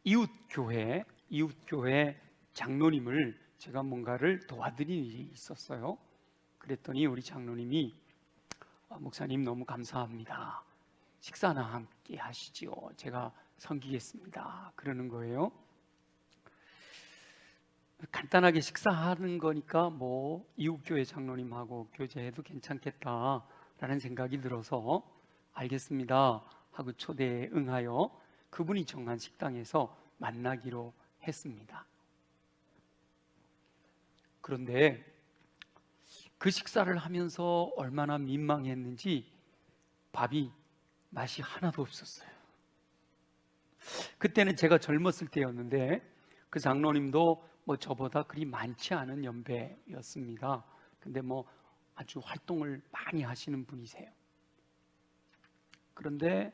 이웃교회 장로님을 제가 뭔가를 도와드린 일이 있었어요. 그랬더니 우리 장로님이 목사님 너무 감사합니다. 식사나 함께 하시지요. 제가 섬기겠습니다. 그러는 거예요. 간단하게 식사하는 거니까 뭐 이웃교회 장로님하고 교제해도 괜찮겠다라는 생각이 들어서 알겠습니다 하고 초대에 응하여 그분이 정한 식당에서 만나기로 했습니다. 그런데 그 식사를 하면서 얼마나 민망했는지 밥이 맛이 하나도 없었어요. 그때는 제가 젊었을 때였는데 그 장로님도 뭐 저보다 그리 많지 않은 연배였습니다. 근데 뭐 아주 활동을 많이 하시는 분이세요. 그런데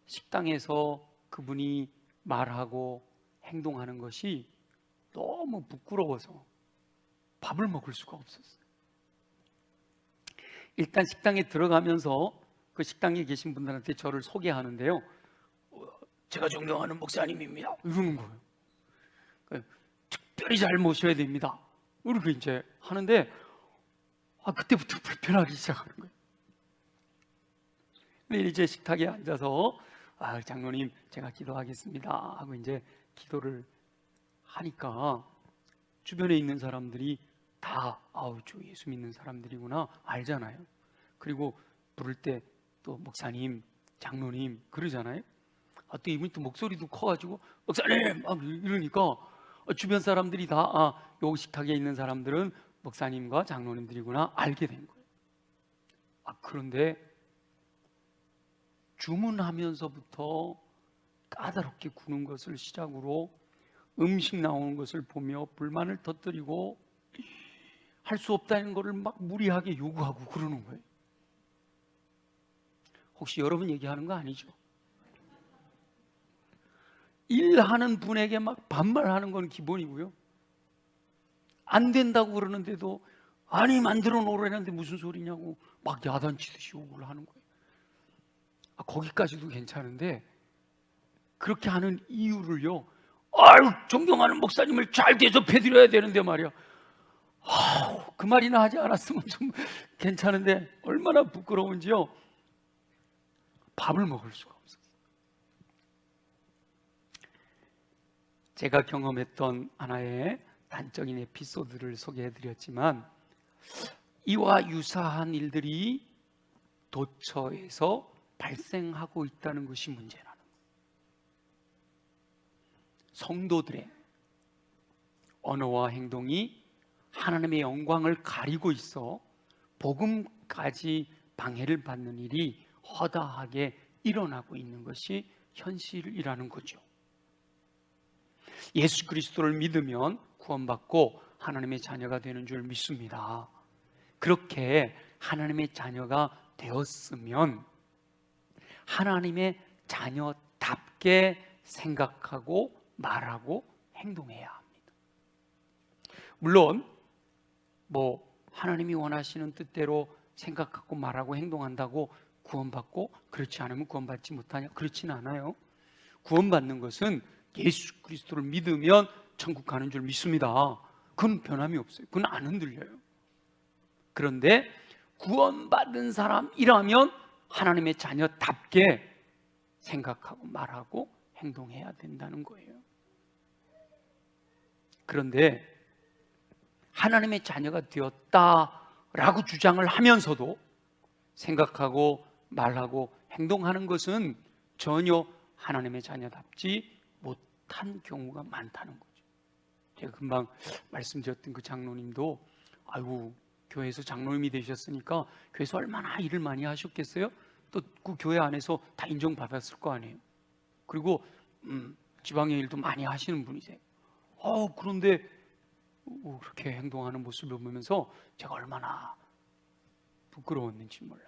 식당에서 그분이 말하고 행동하는 것이 너무 부끄러워서 밥을 먹을 수가 없었어요. 일단 식당에 들어가면서 그 식당에 계신 분들한테 저를 소개하는데요, 제가 존경하는 목사님입니다 이러는 거예요. 특별히 잘 모셔야 됩니다 이렇게 이제 하는데 그때부터 불편하기 시작하는 거예요. 근데 이제 식탁에 앉아서 장로님 제가 기도하겠습니다 하고 이제 기도를 하니까 주변에 있는 사람들이 다 저 예수 믿는 사람들이구나 알잖아요. 그리고 부를 때 또 목사님, 장로님 그러잖아요. 또 이분이 또 목소리도 커가지고 목사님 이러니까 주변 사람들이 다 요 식탁에 있는 사람들은 목사님과 장로님들이구나 알게 된 거예요. 그런데 주문하면서부터 까다롭게 구는 것을 시작으로 음식 나오는 것을 보며 불만을 터뜨리고 할 수 없다는 것을 막 무리하게 요구하고 그러는 거예요. 혹시 여러분 얘기하는 거 아니죠? 일하는 분에게 막 반말하는 건 기본이고요. 안 된다고 그러는데도 아니 만들어 놓으라는데 무슨 소리냐고 막 야단치듯이 욕을 하는 거예요. 거기까지도 괜찮은데 그렇게 하는 이유를요, 존경하는 목사님을 잘 대접해드려야 되는데 말이야. 그 말이나 하지 않았으면 좀 괜찮은데 얼마나 부끄러운지요. 밥을 먹을 수가 없었어요. 제가 경험했던 하나의 단적인 에피소드를 소개해드렸지만 이와 유사한 일들이 도처에서 발생하고 있다는 것이 문제라는 거예요. 성도들의 언어와 행동이 하나님의 영광을 가리고 있어 복음까지 방해를 받는 일이 허다하게 일어나고 있는 것이 현실이라는 거죠. 예수 그리스도를 믿으면 구원받고 하나님의 자녀가 되는 줄 믿습니다. 그렇게 하나님의 자녀가 되었으면 하나님의 자녀답게 생각하고 말하고 행동해야 합니다. 물론 하나님이 원하시는 뜻대로 생각하고 말하고 행동한다고 구원받고 그렇지 않으면 구원받지 못하냐? 그렇지는 않아요. 구원받는 것은 예수 그리스도를 믿으면 천국 가는 줄 믿습니다. 그건 변함이 없어요. 그건 안 흔들려요. 그런데 구원받은 사람이라면 하나님의 자녀답게 생각하고 말하고 행동해야 된다는 거예요. 그런데 하나님의 자녀가 되었다라고 주장을 하면서도 생각하고 말하고 행동하는 것은 전혀 하나님의 자녀답지 못한 경우가 많다는 거죠. 제가 금방 말씀드렸던 그 장로님도 교회에서 장로님이 되셨으니까 교회에서 얼마나 일을 많이 하셨겠어요? 또 그 교회 안에서 다 인정받았을 거 아니에요. 그리고 지방의 일도 많이 하시는 분이세요. 그런데 그렇게 행동하는 모습을 보면서 제가 얼마나 부끄러웠는지 몰라요.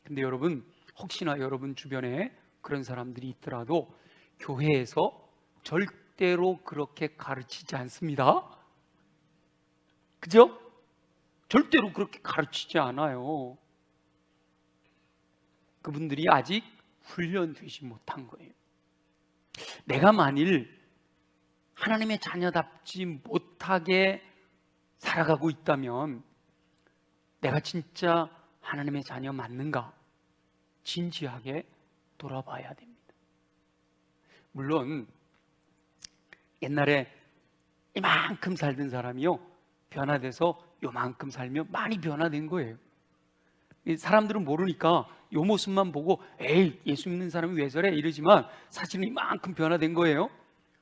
근데 여러분, 혹시나 여러분 주변에 그런 사람들이 있더라도 교회에서 절대로 그렇게 가르치지 않습니다. 그죠? 절대로 그렇게 가르치지 않아요. 그분들이 아직 훈련되지 못한 거예요. 내가 만일 하나님의 자녀답지 못하게 살아가고 있다면 내가 진짜 하나님의 자녀 맞는가? 진지하게 돌아봐야 됩니다. 물론 옛날에 이만큼 살던 사람이요, 변화돼서 요만큼 살면 많이 변화된 거예요. 사람들은 모르니까 요 모습만 보고 에이, 예수 믿는 사람이 왜 저래? 이러지만 사실은 이만큼 변화된 거예요.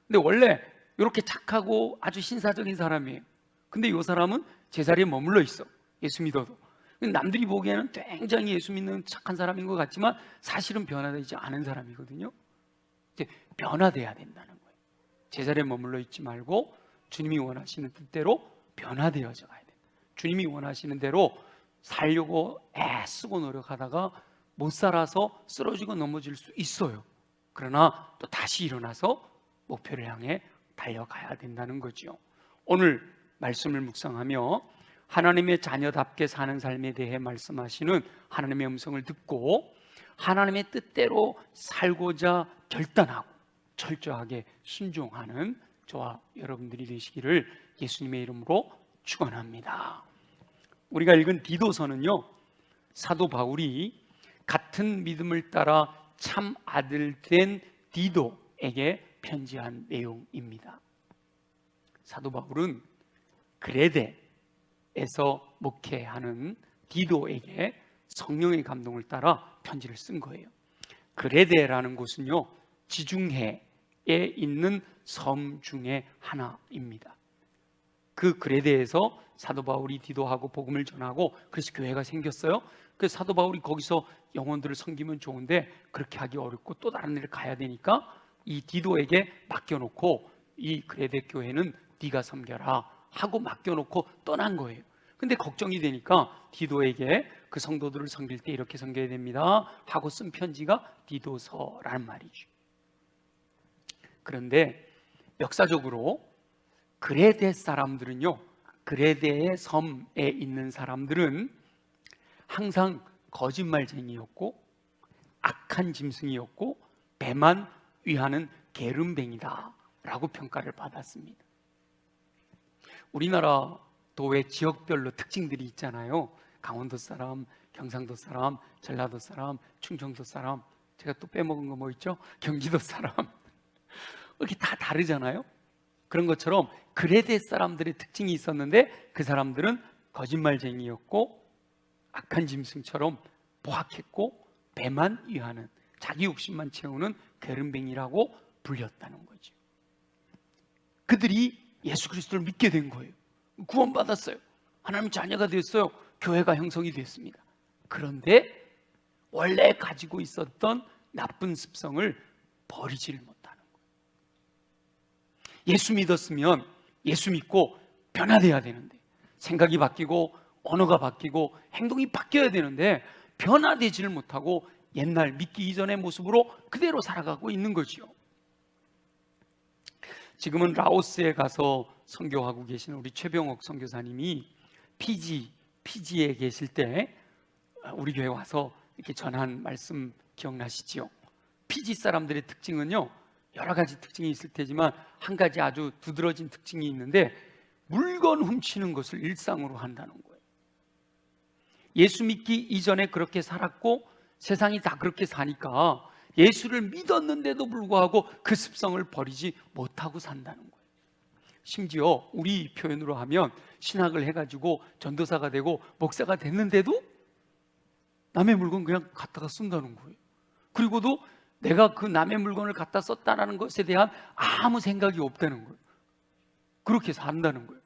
근데 원래 이렇게 착하고 아주 신사적인 사람이에요. 근데 이 사람은 제자리에 머물러 있어, 예수 믿어도. 남들이 보기에는 굉장히 예수 믿는 착한 사람인 것 같지만 사실은 변화되지 않은 사람이거든요. 이제 변화돼야 된다는 거예요. 제자리에 머물러 있지 말고 주님이 원하시는 뜻대로 변화되어져 가야 돼요. 주님이 원하시는 대로 살려고 애쓰고 노력하다가 못 살아서 쓰러지고 넘어질 수 있어요. 그러나 또 다시 일어나서 목표를 향해 달려가야 된다는 거죠. 오늘 말씀을 묵상하며 하나님의 자녀답게 사는 삶에 대해 말씀하시는 하나님의 음성을 듣고 하나님의 뜻대로 살고자 결단하고 철저하게 순종하는 저와 여러분들이 되시기를 예수님의 이름으로 축원합니다. 우리가 읽은 디도서는요, 사도 바울이 같은 믿음을 따라 참 아들 된 디도에게 편지한 내용입니다. 사도 바울은 그레데에서 목회하는 디도에게 성령의 감동을 따라 편지를 쓴 거예요. 그레데라는 곳은요, 지중해에 있는 섬 중에 하나입니다. 그 그레데에서 사도 바울이 디도하고 복음을 전하고 그래서 교회가 생겼어요. 그래서 사도 바울이 거기서 영혼들을 섬기면 좋은데 그렇게 하기 어렵고 또 다른 데를 가야 되니까 이 디도에게 맡겨놓고 이 그레데 교회는 네가 섬겨라 하고 맡겨놓고 떠난 거예요. 근데 걱정이 되니까 디도에게 그 성도들을 섬길 때 이렇게 섬겨야 됩니다 하고 쓴 편지가 디도서라는 말이죠. 그런데 역사적으로 그레데 사람들은요, 그레데의 섬에 있는 사람들은 항상 거짓말쟁이였고 악한 짐승이었고 배만 위하는 게으름뱅이다 라고 평가를 받았습니다. 우리나라도 왜 지역별로 특징들이 있잖아요. 강원도 사람, 경상도 사람, 전라도 사람, 충청도 사람, 제가 또 빼먹은 거 뭐 있죠? 경기도 사람. 이렇게 다 다르잖아요. 그런 것처럼 그레데 사람들의 특징이 있었는데 그 사람들은 거짓말쟁이였고 악한 짐승처럼 포악했고 배만 위하는, 자기 욕심만 채우는 게으름뱅이라고 불렸다는 거죠. 그들이 예수 그리스도를 믿게 된 거예요. 구원받았어요. 하나님 자녀가 됐어요. 교회가 형성이 됐습니다. 그런데 원래 가지고 있었던 나쁜 습성을 버리지를 못하는 거예요. 예수 믿었으면 예수 믿고 변화돼야 되는데, 생각이 바뀌고 언어가 바뀌고 행동이 바뀌어야 되는데 변화되지를 못하고 옛날 믿기 이전의 모습으로 그대로 살아가고 있는 거지요. 지금은 라오스에 가서 선교하고 계시는 우리 최병옥 선교사님이 피지에 계실 때 우리 교회 와서 이렇게 전한 말씀 기억나시지요? 피지 사람들의 특징은요, 여러 가지 특징이 있을 테지만 한 가지 아주 두드러진 특징이 있는데 물건 훔치는 것을 일상으로 한다는 거예요. 예수 믿기 이전에 그렇게 살았고 세상이 다 그렇게 사니까 예수를 믿었는데도 불구하고 그 습성을 버리지 못하고 산다는 거예요. 심지어 우리 표현으로 하면 신학을 해가지고 전도사가 되고 목사가 됐는데도 남의 물건 그냥 갖다가 쓴다는 거예요. 그리고도 내가 그 남의 물건을 갖다 썼다는 것에 대한 아무 생각이 없다는 거예요. 그렇게 산다는 거예요.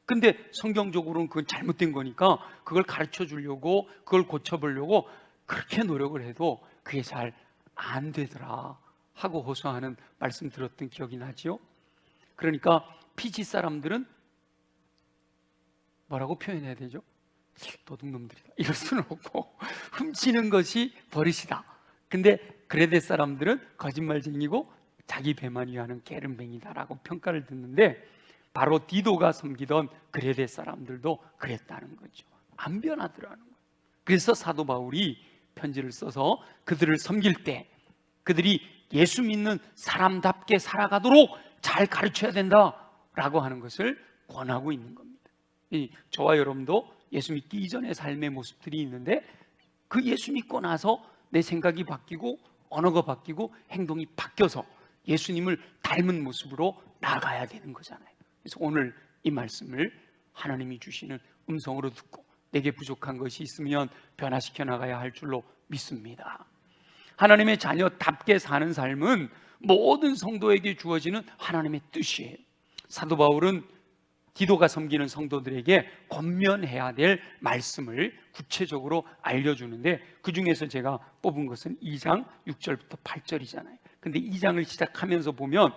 근데 성경적으로는 그건 잘못된 거니까 그걸 가르쳐 주려고, 그걸 고쳐보려고 그렇게 노력을 해도 그게 잘 안 되더라 하고 호소하는 말씀 들었던 기억이 나지요. 그러니까 피지 사람들은 뭐라고 표현해야 되죠? 도둑놈들이다 이럴 수는 없고 훔치는 것이 버릇이다. 근데 그레데 사람들은 거짓말쟁이고 자기 배만 위하는 게으름뱅이다라고 평가를 듣는데 바로 디도가 섬기던 그레데 사람들도 그랬다는 거죠. 안 변하더라는 거예요. 그래서 사도 바울이 편지를 써서 그들을 섬길 때, 그들이 예수 믿는 사람답게 살아가도록 잘 가르쳐야 된다라고 하는 것을 권하고 있는 겁니다. 저와 여러분도 예수 믿기 이전의 삶의 모습들이 있는데 그 예수 믿고 나서 내 생각이 바뀌고 언어가 바뀌고 행동이 바뀌어서 예수님을 닮은 모습으로 나아가야 되는 거잖아요. 그래서 오늘 이 말씀을 하나님이 주시는 음성으로 듣고 내게 부족한 것이 있으면 변화시켜 나가야 할 줄로 믿습니다. 하나님의 자녀답게 사는 삶은 모든 성도에게 주어지는 하나님의 뜻이에요. 사도 바울은 디도가 섬기는 성도들에게 권면해야 될 말씀을 구체적으로 알려주는데 그 중에서 제가 뽑은 것은 2장 6절부터 8절이잖아요. 근데 2장을 시작하면서 보면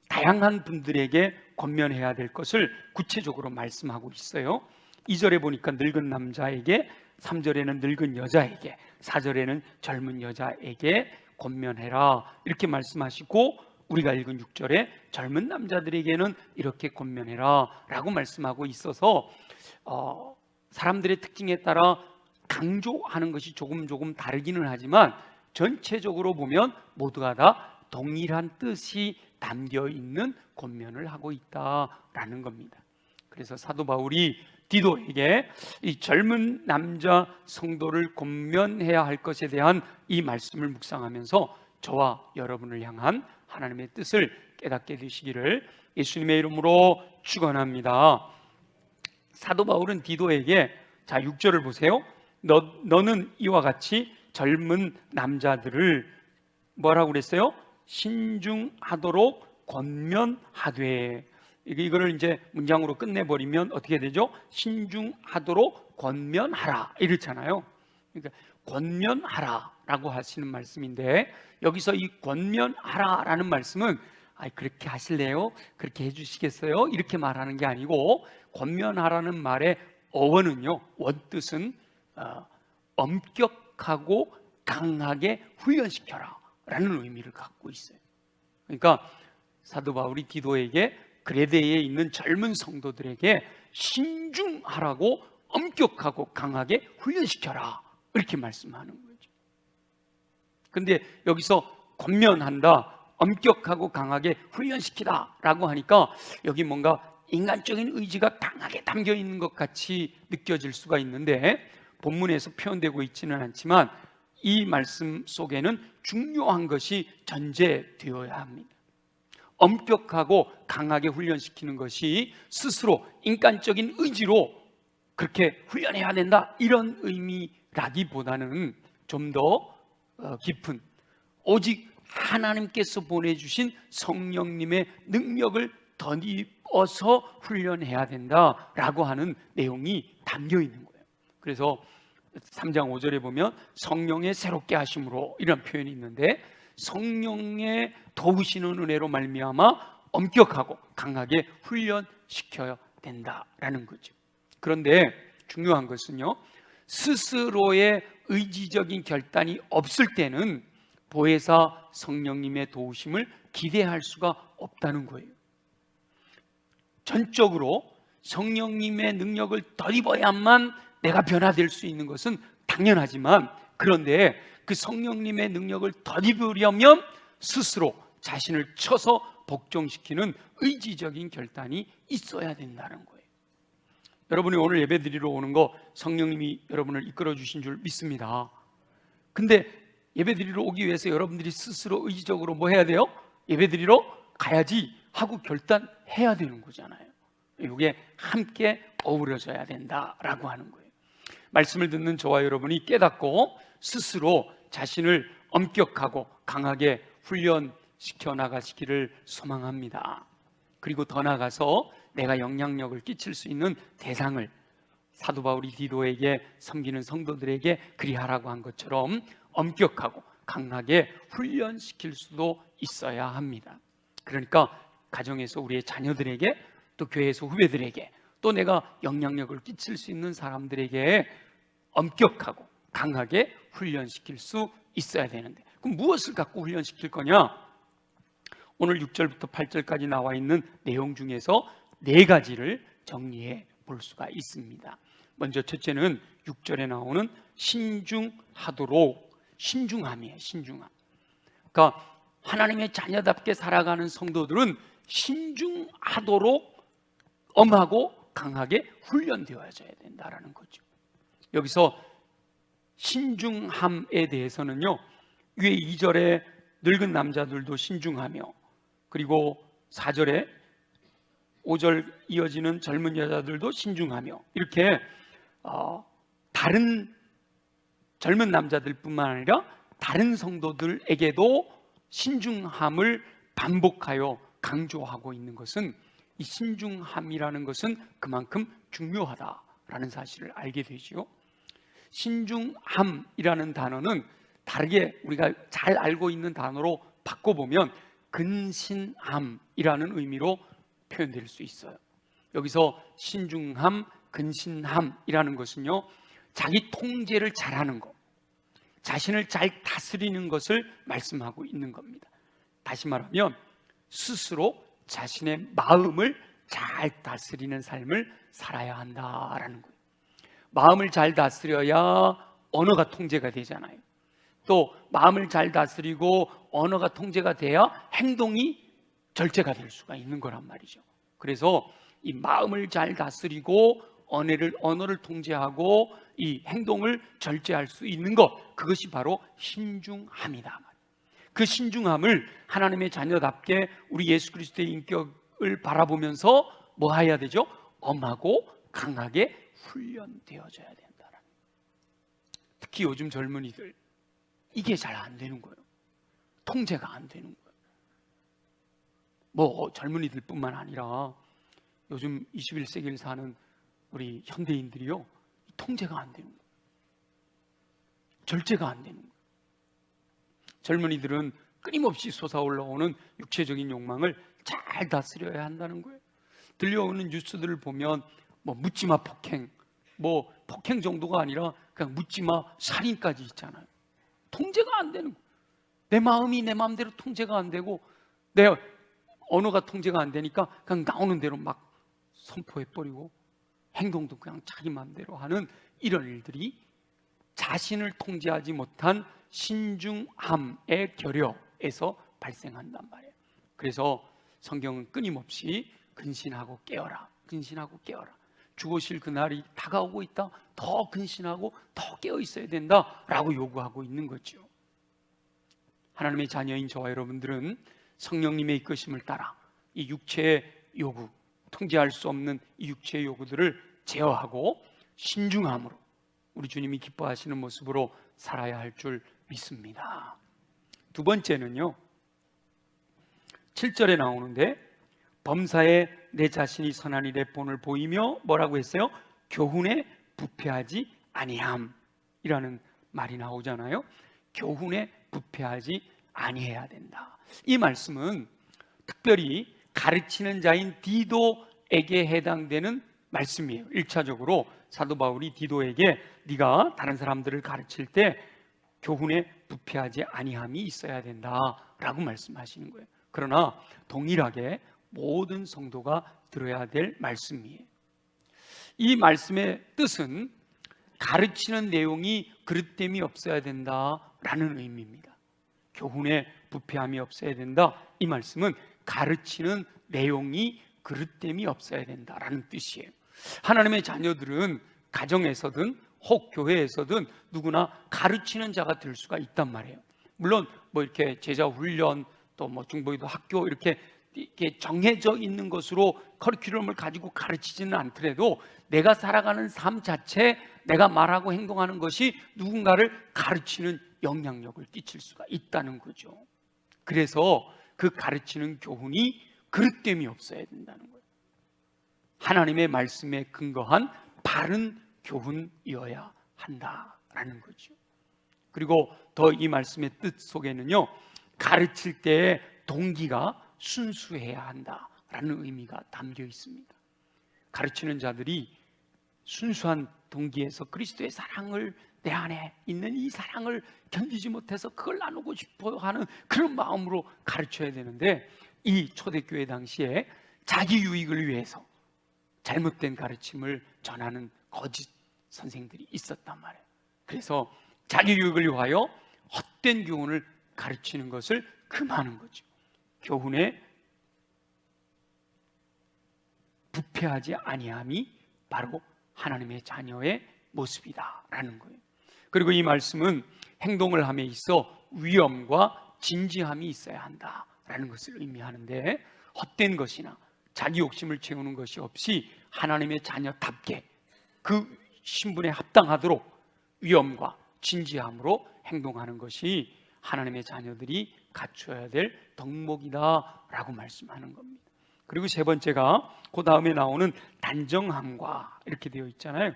다양한 분들에게 권면해야 될 것을 구체적으로 말씀하고 있어요. 2절에 보니까 늙은 남자에게, 3절에는 늙은 여자에게, 4절에는 젊은 여자에게 권면해라 이렇게 말씀하시고, 우리가 읽은 6절에 젊은 남자들에게는 이렇게 권면해라 라고 말씀하고 있어서 사람들의 특징에 따라 강조하는 것이 조금 다르기는 하지만 전체적으로 보면 모두가 다 동일한 뜻이 담겨 있는 권면을 하고 있다라는 겁니다. 그래서 사도 바울이 디도에게 이 젊은 남자 성도를 권면해야 할 것에 대한 이 말씀을 묵상하면서 저와 여러분을 향한 하나님의 뜻을 깨닫게 되시기를 예수님의 이름으로 축원합니다. 사도 바울은 디도에게, 자 6절을 보세요. 너는 이와 같이 젊은 남자들을 뭐라고 그랬어요? 신중하도록 권면하되. 이거를 이제 문장으로 끝내버리면 어떻게 되죠? 신중하도록 권면하라 이렇잖아요. 그러니까 권면하라라고 하시는 말씀인데, 여기서 이 권면하라라는 말씀은 그렇게 하실래요? 그렇게 해주시겠어요? 이렇게 말하는 게 아니고, 권면하라는 말의 어원은요, 원뜻은 엄격하고 강하게 훈련시켜라 라는 의미를 갖고 있어요. 그러니까 사도 바울이 디도에게 그레데에 있는 젊은 성도들에게 신중하라고 엄격하고 강하게 훈련시켜라 이렇게 말씀하는 거죠. 근데 여기서 권면한다, 엄격하고 강하게 훈련시키다 라고 하니까 여기 뭔가 인간적인 의지가 강하게 담겨 있는 것 같이 느껴질 수가 있는데, 본문에서 표현되고 있지는 않지만 이 말씀 속에는 중요한 것이 전제되어야 합니다. 엄격하고 강하게 훈련시키는 것이 스스로 인간적인 의지로 그렇게 훈련해야 된다 이런 의미라기보다는 좀 더 깊은, 오직 하나님께서 보내주신 성령님의 능력을 덧입어서 훈련해야 된다라고 하는 내용이 담겨 있는 거예요. 그래서 3장 5절에 보면 성령의 새롭게 하심으로 이런 표현이 있는데, 성령의 도우시는 은혜로 말미암아 엄격하고 강하게 훈련시켜야 된다라는 거죠. 그런데 중요한 것은요, 스스로의 의지적인 결단이 없을 때는 보혜사 성령님의 도우심을 기대할 수가 없다는 거예요. 전적으로 성령님의 능력을 덧입어야만 내가 변화될 수 있는 것은 당연하지만, 그런데 그 성령님의 능력을 덧입으려면 스스로 자신을 쳐서 복종시키는 의지적인 결단이 있어야 된다는 거예요. 여러분이 오늘 예배 드리러 오는 거 성령님이 여러분을 이끌어 주신 줄 믿습니다. 근데 예배 드리러 오기 위해서 여러분들이 스스로 의지적으로 뭐 해야 돼요? 예배 드리러 가야지 하고 결단해야 되는 거잖아요. 이게 함께 어우러져야 된다라고 하는 거예요. 말씀을 듣는 저와 여러분이 깨닫고 스스로 자신을 엄격하고 강하게 훈련시켜 나가시기를 소망합니다. 그리고 더 나아가서 내가 영향력을 끼칠 수 있는 대상을 사도 바울이 디도에게 섬기는 성도들에게 그리하라고 한 것처럼 엄격하고 강하게 훈련시킬 수도 있어야 합니다. 그러니까 가정에서 우리의 자녀들에게, 또 교회에서 후배들에게, 또 내가 영향력을 끼칠 수 있는 사람들에게 엄격하고 강하게 훈련시킬 수 있어야 되는데, 그럼 무엇을 갖고 훈련시킬 거냐? 오늘 6절부터 8절까지 나와 있는 내용 중에서 4가지를 정리해 볼 수가 있습니다. 먼저 첫째는 6절에 나오는 신중하도록, 신중함이에요. 신중함. 그러니까 하나님의 자녀답게 살아가는 성도들은 신중하도록 엄하고 강하게 훈련되어져야 된다라는 거죠. 여기서 신중함에 대해서는요, 위에 2절에 늙은 남자들도 신중하며, 그리고 4절에 5절 이어지는 젊은 여자들도 신중하며, 이렇게 다른 젊은 남자들뿐만 아니라 다른 성도들에게도 신중함을 반복하여 강조하고 있는 것은, 이 신중함이라는 것은 그만큼 중요하다라는 사실을 알게 되지요. 신중함이라는 단어는 다르게 우리가 잘 알고 있는 단어로 바꿔보면 근신함이라는 의미로 표현될 수 있어요. 여기서 신중함, 근신함이라는 것은요, 자기 통제를 잘하는 것, 자신을 잘 다스리는 것을 말씀하고 있는 겁니다. 다시 말하면 스스로 자신의 마음을 잘 다스리는 삶을 살아야 한다라는 거예요. 마음을 잘 다스려야 언어가 통제가 되잖아요. 또 마음을 잘 다스리고 언어가 통제가 돼야 행동이 절제가 될 수가 있는 거란 말이죠. 그래서 이 마음을 잘 다스리고 언어를 통제하고 이 행동을 절제할 수 있는 것, 그것이 바로 신중함이다. 그 신중함을 하나님의 자녀답게 우리 예수 그리스도의 인격을 바라보면서 뭐 해야 되죠? 엄하고 강하게 훈련되어져야 된다는. 특히 요즘 젊은이들 이게 잘 안 되는 거예요. 통제가 안 되는 거예요. 뭐 젊은이들뿐만 아니라 요즘 21세기를 사는 우리 현대인들이요, 통제가 안 되는 거예요. 절제가 안 되는 거예요. 젊은이들은 끊임없이 솟아올라오는 육체적인 욕망을 잘 다스려야 한다는 거예요. 들려오는 뉴스들을 보면 뭐 묻지마 폭행, 뭐 폭행 정도가 아니라 그냥 묻지마 살인까지 있잖아요. 통제가 안 되는 거예요. 내 마음이 내 마음대로 통제가 안 되고 내 언어가 통제가 안 되니까 그냥 나오는 대로 막 선포해버리고 행동도 그냥 자기 마음대로 하는 이런 일들이 자신을 통제하지 못한 신중함의 결여에서 발생한단 말이에요. 그래서 성경은 끊임없이 근신하고 깨어라, 근신하고 깨어라, 죽으실 그날이 다가오고 있다, 더 근신하고 더 깨어 있어야 된다라고 요구하고 있는 거죠. 하나님의 자녀인 저와 여러분들은 성령님의 이끄심을 따라 이 육체의 요구, 통제할 수 없는 이 육체의 요구들을 제어하고 신중함으로 우리 주님이 기뻐하시는 모습으로 살아야 할 줄 믿습니다. 두 번째는요, 7절에 나오는데 범사에 내 자신이 선한 일에 본을 보이며 뭐라고 했어요? 교훈에 부패하지 아니함이라는 말이 나오잖아요. 교훈에 부패하지 아니해야 된다. 이 말씀은 특별히 가르치는 자인 디도에게 해당되는 말씀이에요. 1차적으로 사도 바울이 디도에게 네가 다른 사람들을 가르칠 때 교훈에 부패하지 아니함이 있어야 된다라고 말씀하시는 거예요. 그러나 동일하게 모든 성도가 들어야 될 말씀이에요. 이 말씀의 뜻은 가르치는 내용이 그릇됨이 없어야 된다라는 의미입니다. 교훈에 부패함이 없어야 된다, 이 말씀은 가르치는 내용이 그릇됨이 없어야 된다라는 뜻이에요. 하나님의 자녀들은 가정에서든 혹 교회에서든 누구나 가르치는 자가 될 수가 있단 말이에요. 물론 뭐 이렇게 제자 훈련, 또 뭐 중보기도 학교 이렇게 정해져 있는 것으로 커리큘럼을 가지고 가르치지는 않더라도 내가 살아가는 삶 자체, 내가 말하고 행동하는 것이 누군가를 가르치는 영향력을 끼칠 수가 있다는 거죠. 그래서 그 가르치는 교훈이 그릇됨이 없어야 된다는 거예요. 하나님의 말씀에 근거한 바른 교훈이어야 한다라는 거죠. 그리고 더 이 말씀의 뜻 속에는요, 가르칠 때의 동기가 순수해야 한다라는 의미가 담겨 있습니다. 가르치는 자들이 순수한 동기에서 그리스도의 사랑을, 내 안에 있는 이 사랑을 견디지 못해서 그걸 나누고 싶어 하는 그런 마음으로 가르쳐야 되는데, 이 초대교회 당시에 자기 유익을 위해서 잘못된 가르침을 전하는 거짓 선생들이 있었단 말이에요. 그래서 자기 유익을 위하여 헛된 교훈을 가르치는 것을 금하는 거죠. 교훈에 부패하지 아니함이 바로 하나님의 자녀의 모습이다라는 거예요. 그리고 이 말씀은 행동을 함에 있어 위엄과 진지함이 있어야 한다라는 것을 의미하는데, 헛된 것이나 자기 욕심을 채우는 것이 없이 하나님의 자녀답게 그 신분에 합당하도록 위엄과 진지함으로 행동하는 것이 하나님의 자녀들이 갖춰야 될 덕목이다라고 말씀하는 겁니다. 그리고 세 번째가 그 다음에 나오는 단정함과 이렇게 되어 있잖아요.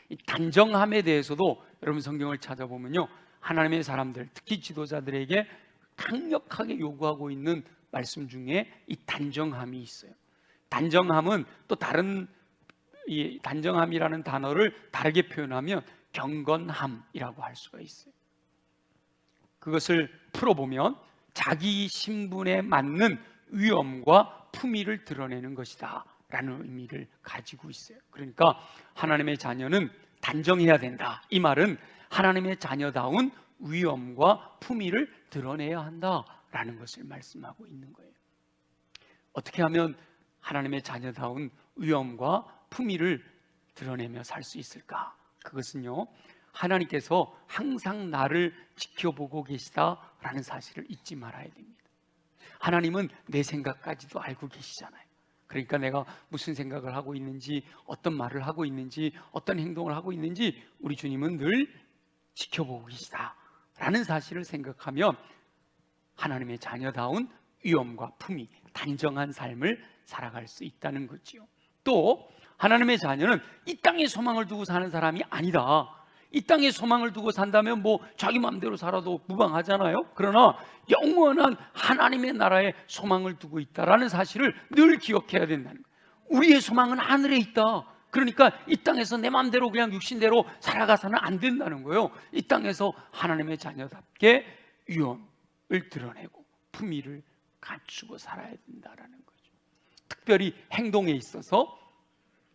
이 단정함에 대해서도 여러분 성경을 찾아보면요, 하나님의 사람들, 특히 지도자들에게 강력하게 요구하고 있는 말씀 중에 이 단정함이 있어요. 단정함은 또 다른, 이 단정함이라는 단어를 다르게 표현하면 경건함이라고 할 수가 있어요. 그것을 풀어보면 자기 신분에 맞는 위엄과 품위를 드러내는 것이다 라는 의미를 가지고 있어요. 그러니까 하나님의 자녀는 단정해야 된다, 이 말은 하나님의 자녀다운 위엄과 품위를 드러내야 한다라는 것을 말씀하고 있는 거예요. 어떻게 하면 하나님의 자녀다운 위엄과 품위를 드러내며 살 수 있을까? 그것은요, 하나님께서 항상 나를 지켜보고 계시다라는 사실을 잊지 말아야 됩니다. 하나님은 내 생각까지도 알고 계시잖아요. 그러니까 내가 무슨 생각을 하고 있는지, 어떤 말을 하고 있는지, 어떤 행동을 하고 있는지 우리 주님은 늘 지켜보고 계시다라는 사실을 생각하면 하나님의 자녀다운 위엄과 품위, 단정한 삶을 살아갈 수 있다는 거지요. 또 하나님의 자녀는 이 땅에 소망을 두고 사는 사람이 아니다. 이 땅에 소망을 두고 산다면 뭐 자기 마음대로 살아도 무방하잖아요. 그러나 영원한 하나님의 나라에 소망을 두고 있다라는 사실을 늘 기억해야 된다는 거예요. 우리의 소망은 하늘에 있다. 그러니까 이 땅에서 내 마음대로 그냥 육신대로 살아가서는 안 된다는 거예요. 이 땅에서 하나님의 자녀답게 위엄을 드러내고 품위를 갖추고 살아야 된다라는 거죠. 특별히 행동에 있어서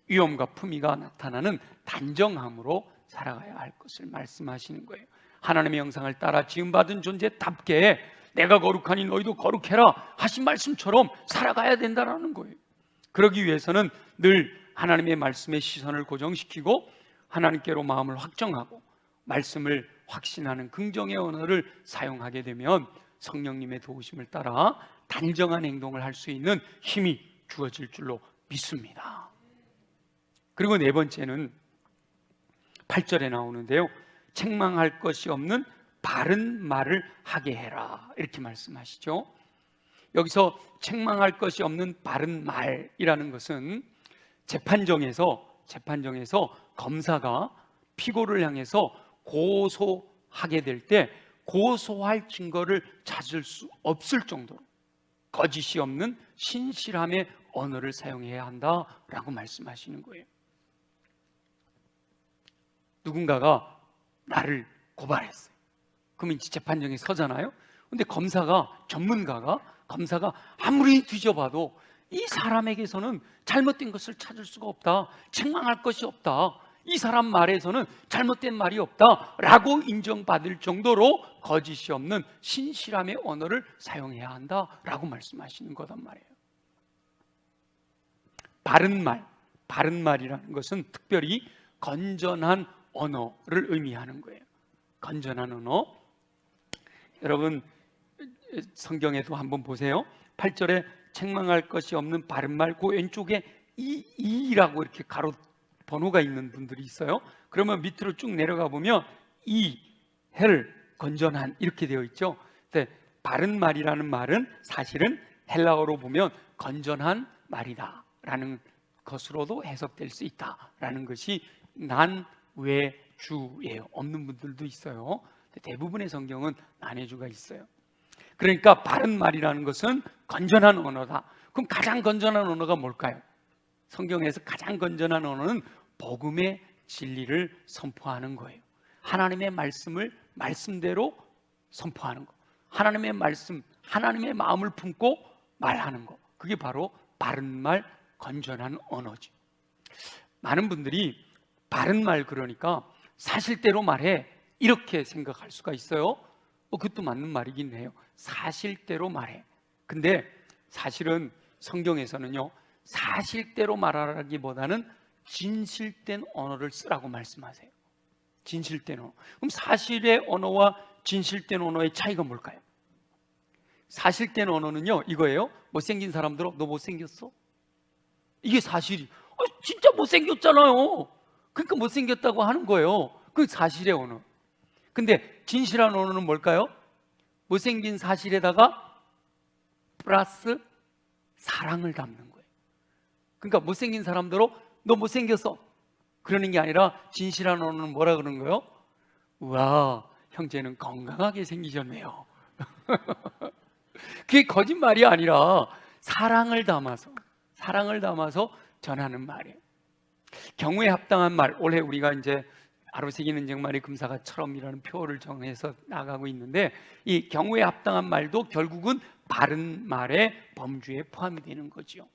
위엄과 품위가 나타나는 단정함으로 살아가야 할 것을 말씀하시는 거예요. 하나님의 형상을 따라 지음받은 존재답게 내가 거룩하니 너희도 거룩해라 하신 말씀처럼 살아가야 된다는 거예요. 그러기 위해서는 늘 하나님의 말씀에 시선을 고정시키고 하나님께로 마음을 확정하고 말씀을 확신하는 긍정의 언어를 사용하게 되면 성령님의 도우심을 따라 단정한 행동을 할 수 있는 힘이 주어질 줄로 믿습니다. 그리고 네 번째는 8절에 나오는데요, 책망할 것이 없는 바른 말을 하게 해라 이렇게 말씀하시죠. 여기서 책망할 것이 없는 바른 말이라는 것은 재판정에서 검사가 피고를 향해서 고소하게 될 때 고소할 증거를 찾을 수 없을 정도로 거짓이 없는 신실함의 언어를 사용해야 한다라고 말씀하시는 거예요. 누군가가 나를 고발했어요. 그러면 재판정에 서잖아요. 근데 전문가가 아무리 뒤져봐도 이 사람에게서는 잘못된 것을 찾을 수가 없다, 책망할 것이 없다, 이 사람 말에서는 잘못된 말이 없다 라고 인정받을 정도로 거짓이 없는 신실함의 언어를 사용해야 한다라고 말씀하시는 거단 말이에요. 바른 말이라는 것은 특별히 건전한 언어를 의미하는 거예요. 건전한 언어. 여러분 성경에도 한번 보세요. 8절에 책망할 것이 없는 바른 말, 그 왼쪽에 이라고 이렇게 가로 번호가 있는 분들이 있어요. 그러면 밑으로 쭉 내려가 보면 헬, 건전한 이렇게 되어 있죠. 근데 바른 말이라는 말은 사실은 헬라어로 보면 건전한 말이다 라는 것으로도 해석될 수 있다라는 것이 난외주예요. 없는 분들도 있어요. 대부분의 성경은 난외주가 있어요. 그러니까 바른 말이라는 것은 건전한 언어다. 그럼 가장 건전한 언어가 뭘까요? 성경에서 가장 건전한 언어는 복음의 진리를 선포하는 거예요. 하나님의 말씀을 말씀대로 선포하는 거, 하나님의 말씀, 하나님의 마음을 품고 말하는 거, 그게 바로 바른 말, 건전한 언어죠. 많은 분들이 바른 말 그러니까 사실대로 말해 이렇게 생각할 수가 있어요. 그것도 맞는 말이긴 해요. 사실대로 말해. 근데 사실은 성경에서는요, 사실대로 말하라기보다는 진실된 언어를 쓰라고 말씀하세요. 진실된 언어. 그럼 사실의 언어와 진실된 언어의 차이가 뭘까요? 사실된 언어는요, 이거예요. 못생긴 사람들은 너 못생겼어? 이게 사실이. 진짜 못생겼잖아요. 그러니까 못생겼다고 하는 거예요. 그게 사실의 언어. 근데 진실한 언어는 뭘까요? 못생긴 사실에다가 플러스 사랑을 담는 거예요. 그러니까 못생긴 사람대로 너 못생겼어, 그러는 게 아니라 진실한 언어는 뭐라 그러는 거예요? 우와, 형제는 건강하게 생기셨네요. 그게 거짓말이 아니라 사랑을 담아서 전하는 말이에요. 경우에 합당한 말, 올해 우리가 이제 아로새긴 은쟁말이 금사가처럼이라는 표어를 정해서 나가고 있는데, 이 경우에 합당한 말도 결국은 바른 말의 범주에 포함이 되는 거죠.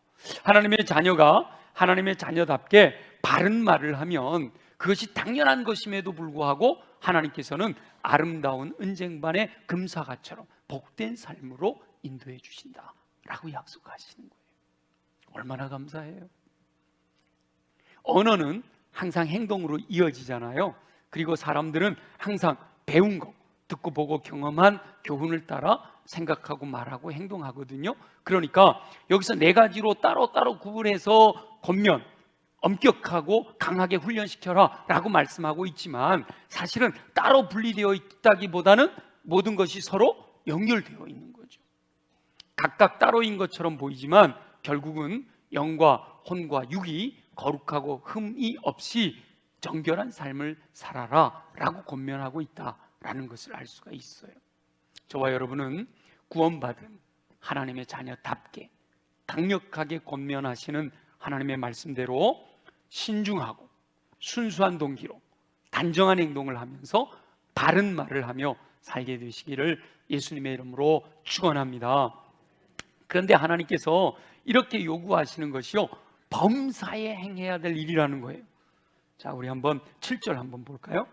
하나님의 자녀가 하나님의 자녀답게 바른 말을 하면 그것이 당연한 것임에도 불구하고 하나님께서는 아름다운 은쟁반의 금사가처럼 복된 삶으로 인도해 주신다라고 약속하시는 거예요. 얼마나 감사해요. 언어는 항상 행동으로 이어지잖아요. 그리고 사람들은 항상 배운 거, 듣고 보고 경험한 교훈을 따라 생각하고 말하고 행동하거든요. 그러니까 여기서 네 가지로 따로따로 구분해서 권면, 엄격하고 강하게 훈련시켜라 라고 말씀하고 있지만, 사실은 따로 분리되어 있다기보다는 모든 것이 서로 연결되어 있는 거죠. 각각 따로인 것처럼 보이지만 결국은 영과 혼과 육이 거룩하고 흠이 없이 정결한 삶을 살아라 라고 권면하고 있다라는 것을 알 수가 있어요. 저와 여러분은 구원받은 하나님의 자녀답게 강력하게 권면하시는 하나님의 말씀대로 신중하고 순수한 동기로 단정한 행동을 하면서 바른 말을 하며 살게 되시기를 예수님의 이름으로 축원합니다. 그런데 하나님께서 이렇게 요구하시는 것이요, 범사에 행해야 될 일이라는 거예요. 자, 우리 한번 7절 한번 볼까요?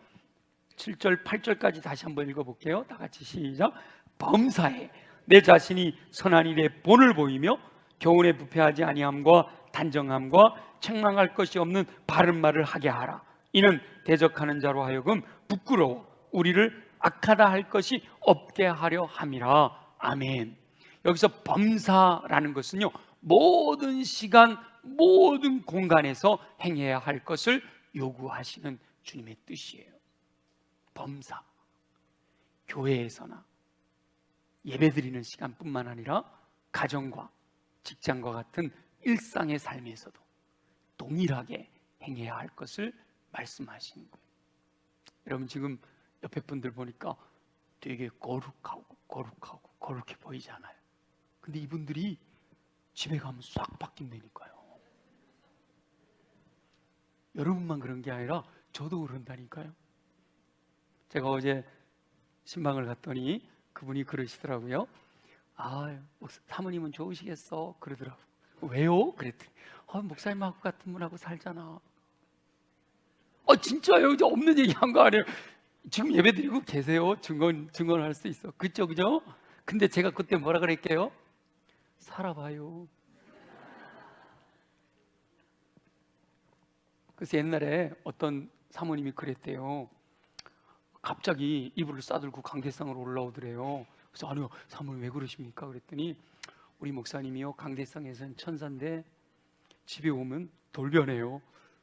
7절 8절까지 다시 한번 읽어볼게요. 다 같이 시작. 범사에 내 자신이 선한 일에 본을 보이며 교훈에 부패하지 아니함과 단정함과 책망할 것이 없는 바른 말을 하게 하라. 이는 대적하는 자로 하여금 부끄러워 우리를 악하다 할 것이 없게 하려 함이라. 아멘. 여기서 범사라는 것은요, 모든 시간 모든 공간에서 행해야 할 것을 요구하시는 주님의 뜻이에요. 범사. 교회에서나 예배드리는 시간뿐만 아니라 가정과 직장과 같은 일상의 삶에서도 동일하게 행해야 할 것을 말씀하시는 거예요. 여러분 지금 옆에 분들 보니까 되게 거룩해 보이잖아요. 근데 이분들이 집에 가면 싹 바뀐다니까요. 여러분만 그런 게 아니라 저도 그런다니까요. 제가 어제 신방을 갔더니 그분이 그러시더라고요. 사모님은 좋으시겠어? 그러더라고요. 왜요? 그랬더니 목사님하고 같은 분하고 살잖아. 진짜요? 저 없는 얘기 한 거 아니에요? 지금 예배 드리고 계세요. 증언할 수 있어. 그죠? 근데 제가 그때 뭐라 그랬게요? 살아봐요. 그래서 옛날에 어떤 사모님이 그랬대요. 갑자기 이불을 싸들고 강대상으로 올라오더래요. 그래서 아니요, 사모님 왜 그러십니까? 그랬더니 우리 목사님이요, 강대상에서는 천사인데 집에 오면 돌변해요.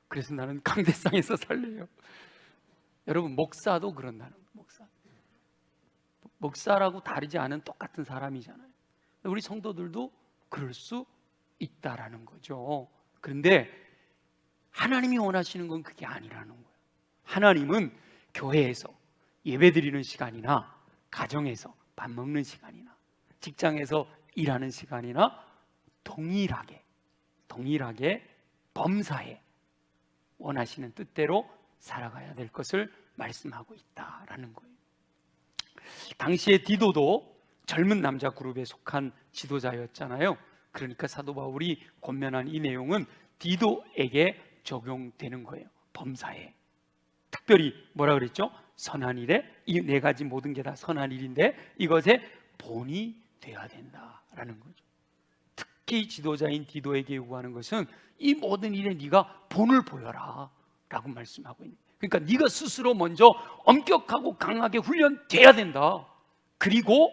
그래서 나는 강대상에서 살래요. 여러분, 목사도 그런다는 거예요. 목사라고 다르지 않은 똑같은 사람이잖아요. 우리 성도들도 그럴 수 있다라는 거죠. 그런데 하나님이 원하시는 건 그게 아니라는 거예요. 하나님은 교회에서 예배드리는 시간이나 가정에서 밥 먹는 시간이나 직장에서 일하는 시간이나 동일하게 범사에 원하시는 뜻대로 살아가야 될 것을 말씀하고 있다라는 거예요. 당시에 디도도 젊은 남자 그룹에 속한 지도자였잖아요. 그러니까 사도 바울이 권면한 이 내용은 디도에게 적용되는 거예요. 범사에. 특별히 뭐라 그랬죠? 선한 일에, 이 네 가지 모든 게 다 선한 일인데 이것에 본이 돼야 된다라는 거죠. 특히 지도자인 디도에게 요구하는 것은 이 모든 일에 네가 본을 보여라 라고 말씀하고 있는 거예요. 그러니까 네가 스스로 먼저 엄격하고 강하게 훈련돼야 된다. 그리고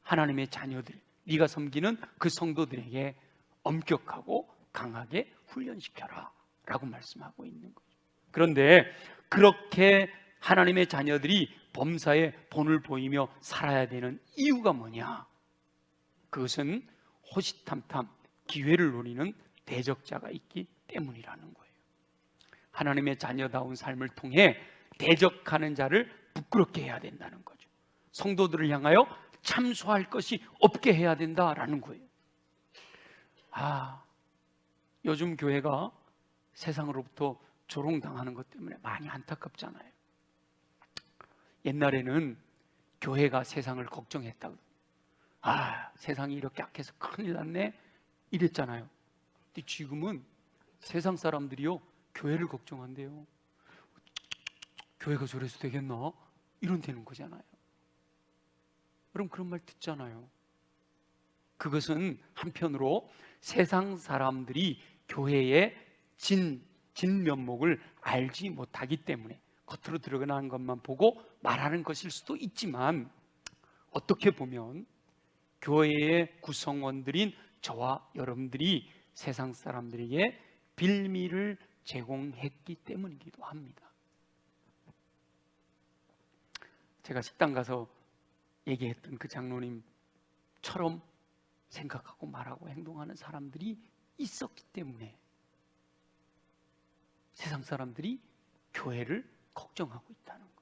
하나님의 자녀들, 네가 섬기는 그 성도들에게 엄격하고 강하게 훈련시켜라 라고 말씀하고 있는 거죠. 그런데 그렇게 하나님의 자녀들이 범사에 본을 보이며 살아야 되는 이유가 뭐냐? 그것은 호시탐탐 기회를 노리는 대적자가 있기 때문이라는 거예요. 하나님의 자녀다운 삶을 통해 대적하는 자를 부끄럽게 해야 된다는 거죠. 성도들을 향하여 참소할 것이 없게 해야 된다라는 거예요. 요즘 교회가 세상으로부터 조롱당하는 것 때문에 많이 안타깝잖아요. 옛날에는 교회가 세상을 걱정했다고, 세상이 이렇게 악해서 큰일 났네 이랬잖아요. 근데 지금은 세상 사람들이요 교회를 걱정한대요. 교회가 저래서 되겠나? 이런 되는 거잖아요. 여러분 그런 말 듣잖아요. 그것은 한편으로 세상 사람들이 교회의 진면목을 알지 못하기 때문에 겉으로 드러나는 것만 보고 말하는 것일 수도 있지만, 어떻게 보면 교회의 구성원들인 저와 여러분들이 세상 사람들에게 빌미를 제공했기 때문이기도 합니다. 제가 식당 가서 얘기했던 그 장로님처럼 생각하고 말하고 행동하는 사람들이 있었기 때문에 세상 사람들이 교회를 걱정하고 있다는 거예요.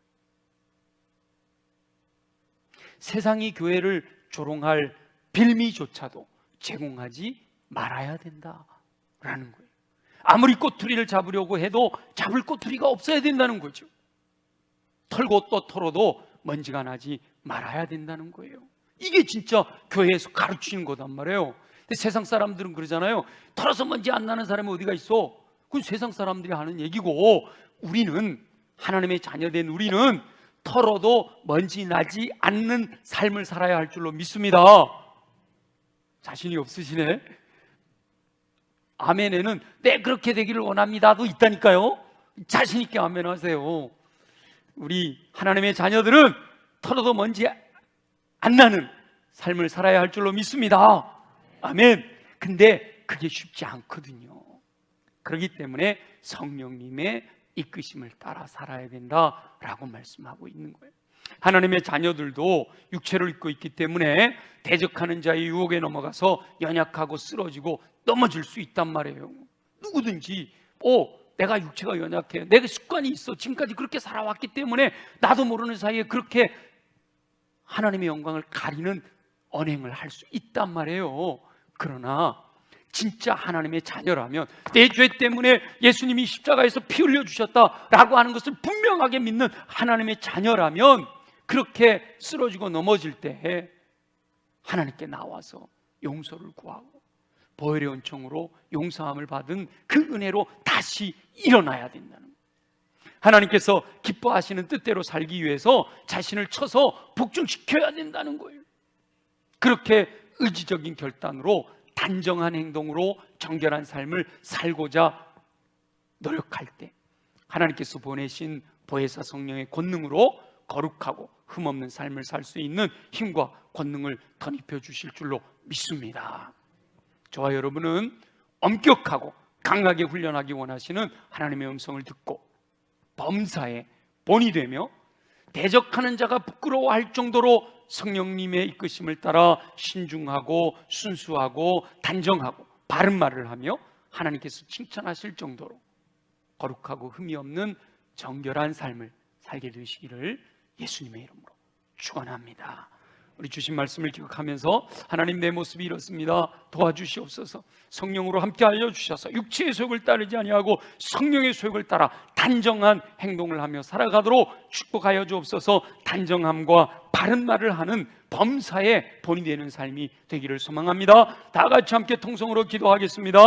세상이 교회를 조롱할 빌미조차도 제공하지 말아야 된다라는 거예요. 아무리 꼬투리를 잡으려고 해도 잡을 꼬투리가 없어야 된다는 거죠. 털고 또 털어도 먼지가 나지 말아야 된다는 거예요. 이게 진짜 교회에서 가르치는 거단 말이에요. 근데 세상 사람들은 그러잖아요. 털어서 먼지 안 나는 사람이 어디가 있어? 그건 세상 사람들이 하는 얘기고, 우리는 하나님의 자녀된 우리는 털어도 먼지 나지 않는 삶을 살아야 할 줄로 믿습니다. 자신이 없으시네. 아멘에는 네 그렇게 되기를 원합니다도 있다니까요. 자신 있게 아멘 하세요. 우리 하나님의 자녀들은 털어도 먼지 안 나는 삶을 살아야 할 줄로 믿습니다. 아멘. 근데 그게 쉽지 않거든요. 그렇기 때문에 성령님의 이끄심을 따라 살아야 된다라고 말씀하고 있는 거예요. 하나님의 자녀들도 육체를 입고 있기 때문에 대적하는 자의 유혹에 넘어가서 연약하고 쓰러지고 넘어질 수 있단 말이에요. 누구든지 내가 육체가 연약해, 내가 습관이 있어, 지금까지 그렇게 살아왔기 때문에 나도 모르는 사이에 그렇게 하나님의 영광을 가리는 언행을 할 수 있단 말이에요. 그러나 진짜 하나님의 자녀라면, 내 죄 때문에 예수님이 십자가에서 피 흘려 주셨다라고 하는 것을 분명하게 믿는 하나님의 자녀라면, 그렇게 쓰러지고 넘어질 때에 하나님께 나와서 용서를 구하고 보혈의 은총으로 용서함을 받은 그 은혜로 다시 일어나야 된다는 거예요. 하나님께서 기뻐하시는 뜻대로 살기 위해서 자신을 쳐서 복종시켜야 된다는 거예요. 그렇게 의지적인 결단으로, 단정한 행동으로 정결한 삶을 살고자 노력할 때 하나님께서 보내신 보혜사 성령의 권능으로 거룩하고 흠없는 삶을 살 수 있는 힘과 권능을 덧입혀 주실 줄로 믿습니다. 저와 여러분은 엄격하고 강하게 훈련하기 원하시는 하나님의 음성을 듣고 범사에 본이 되며 대적하는 자가 부끄러워할 정도로 성령님의 이끄심을 따라 신중하고 순수하고 단정하고 바른 말을 하며 하나님께서 칭찬하실 정도로 거룩하고 흠이 없는 정결한 삶을 살게 되시기를 예수님의 이름으로 축원합니다. 우리 주신 말씀을 기억하면서 하나님, 내 모습이 이렇습니다. 도와주시옵소서. 성령으로 함께하여 주셔서 육체의 소욕을 따르지 아니하고 성령의 소욕을 따라 단정한 행동을 하며 살아가도록 축복하여 주옵소서. 단정함과 바른 말을 하는 범사의 본이 되는 삶이 되기를 소망합니다. 다 같이 함께 통성으로 기도하겠습니다.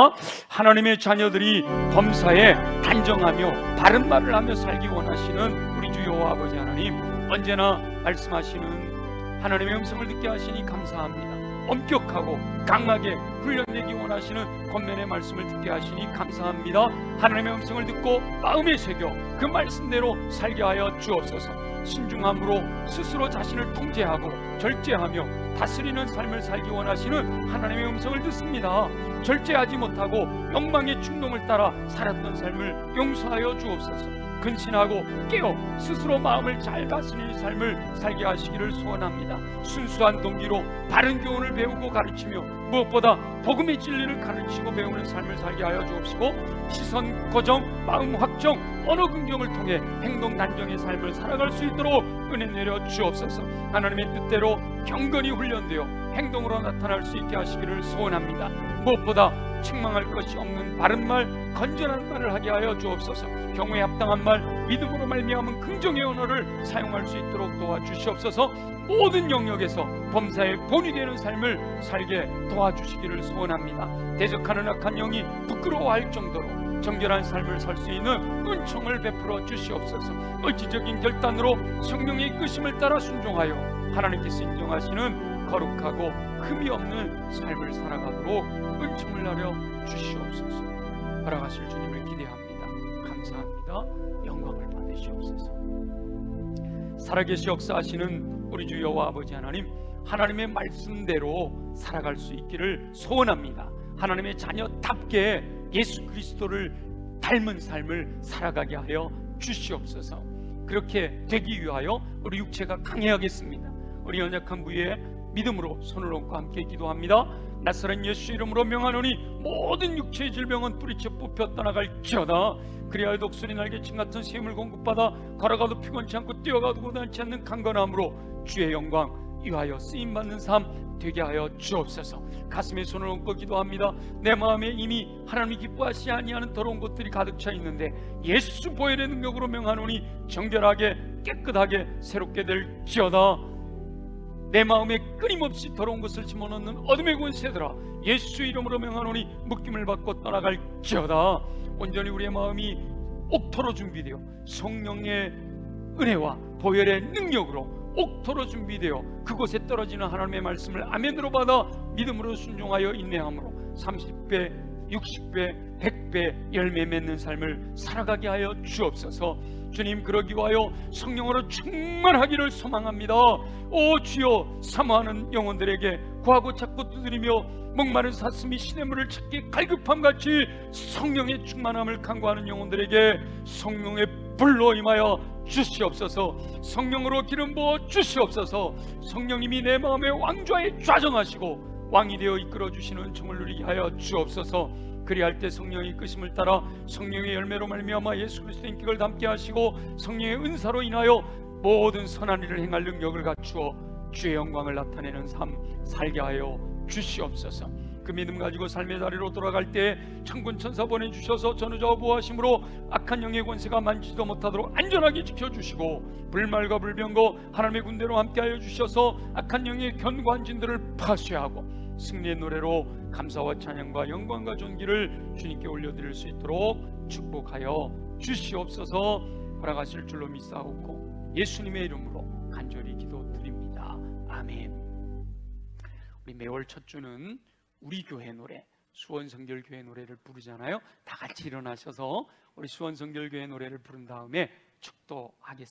하나님의 자녀들이 범사에 단정하며 바른 말을 하며 살기 원하시는 우리 주 여호와 아버지 하나님, 언제나 말씀하시는 하나님의 음성을 듣게 하시니 감사합니다. 엄격하고 강하게 훈련되기 원하시는 권면의 말씀을 듣게 하시니 감사합니다. 하나님의 음성을 듣고 마음에 새겨 그 말씀대로 살게 하여 주옵소서. 신중함으로 스스로 자신을 통제하고 절제하며 다스리는 삶을 살기 원하시는 하나님의 음성을 듣습니다. 절제하지 못하고 욕망의 충동을 따라 살았던 삶을 용서하여 주옵소서. 근신하고 깨어 스스로 마음을 잘 다스리는 삶을 살게 하시기를 소원합니다. 순수한 동기로 바른 교훈을 배우고 가르치며 무엇보다 복음의 진리를 가르치고 배우는 삶을 살게 하여 주옵시고, 시선 고정, 마음 확정, 언어 긍정을 통해 행동 단정의 삶을 살아갈 수 있도록 은혜 내려 주옵소서. 하나님의 뜻대로 경건히 훈련되어 행동으로 나타날 수 있게 하시기를 소원합니다. 무엇보다 책망할 것이 없는 바른 말, 건전한 말을 하게 하여 주옵소서. 경우에 합당한 말, 믿음으로 말미암은 긍정의 언어를 사용할 수 있도록 도와주시옵소서. 모든 영역에서 범사의 본이 되는 삶을 살게 도와주시기를 소원합니다. 대적하는 악한 영이 부끄러워할 정도로 정결한 삶을 살 수 있는 은총을 베풀어 주시옵소서. 의지적인 결단으로 성령의 이끄심을 따라 순종하여 하나님께서 인정하시는 거룩하고 흠이 없는 삶을 살아가도록 은총을 나려 주시옵소서. 허락하실 주님을 기대합니다. 감사합니다. 영광을 받으시옵소서. 살아계시 역사하시는 우리 주 여호와 아버지 하나님, 하나님의 말씀대로 살아갈 수 있기를 소원합니다. 하나님의 자녀답게 예수 그리스도를 닮은 삶을 살아가게 하여 주시옵소서. 그렇게 되기 위하여 우리 육체가 강해야겠습니다. 우리 연약한 부위에 믿음으로 손을 얹고 함께 기도합니다. 나사렛 예수 이름으로 명하노니 모든 육체의 질병은 뿌리째 뽑혀 떠나갈지어다. 그리하여 독수리 날개침 같은 샘을 공급받아 걸어가도 피곤치 않고 뛰어가도 고단치 않는 강건함으로 주의 영광 위하여 쓰임받는 삶 되게 하여 주옵소서. 가슴에 손을 얹고 기도합니다. 내 마음에 이미 하나님이 기뻐하시지 아니하는 더러운 것들이 가득 차 있는데 예수 보혈의 능력으로 명하노니 정결하게 깨끗하게 새롭게 될지어다. 내 마음에 끊임없이 더러운 것을 집어넣는 어둠의 권세들아, 예수 이름으로 명하노니 묶임을 받고 떠나갈지어다. 온전히 우리의 마음이 옥토로 준비되어 성령의 은혜와 보혈의 능력으로 옥토로 준비되어 그곳에 떨어지는 하나님의 말씀을 아멘으로 받아 믿음으로 순종하여 인내함으로 30배, 60배, 100배 열매 맺는 삶을 살아가게 하여 주옵소서. 주님, 그러기 위하여 성령으로 충만하기를 소망합니다. 오 주여, 사모하는 영혼들에게 구하고 찾고 두드리며 목마른 사슴이 시냇물을 찾기 갈급함같이 성령의 충만함을 간구하는 영혼들에게 성령의 불로 임하여 주시옵소서. 성령으로 기름 부어 주시옵소서. 성령님이 내 마음의 왕좌에 좌정하시고 왕이 되어 이끌어 주시는 은총을 누리게 하여 주옵소서. 그리할 때 성령의 이끄심을 따라 성령의 열매로 말미암아 예수 그리스도의 인격을 담게 하시고 성령의 은사로 인하여 모든 선한 일을 행할 능력을 갖추어 주의 영광을 나타내는 삶 살게 하여 주시옵소서. 그 믿음 가지고 삶의 자리로 돌아갈 때 천군 천사 보내주셔서 전우자와 보호하심으로 악한 영의 권세가 만지지도 못하도록 안전하게 지켜주시고 불말과 불병거 하나님의 군대로 함께하여 주셔서 악한 영의 견고한 진들을 파쇄하고 승리의 노래로 감사와 찬양과 영광과 존귀를 주님께 올려드릴 수 있도록 축복하여 주시옵소서. 허락하실 줄로 믿사옵고 예수님의 이름으로 간절히 기도드립니다. 아멘. 우리 매월 첫 주는 우리 교회 노래, 수원성결교회 노래를 부르잖아요. 다 같이 일어나셔서 우리 수원성결교회 노래를 부른 다음에 축도하겠습니다.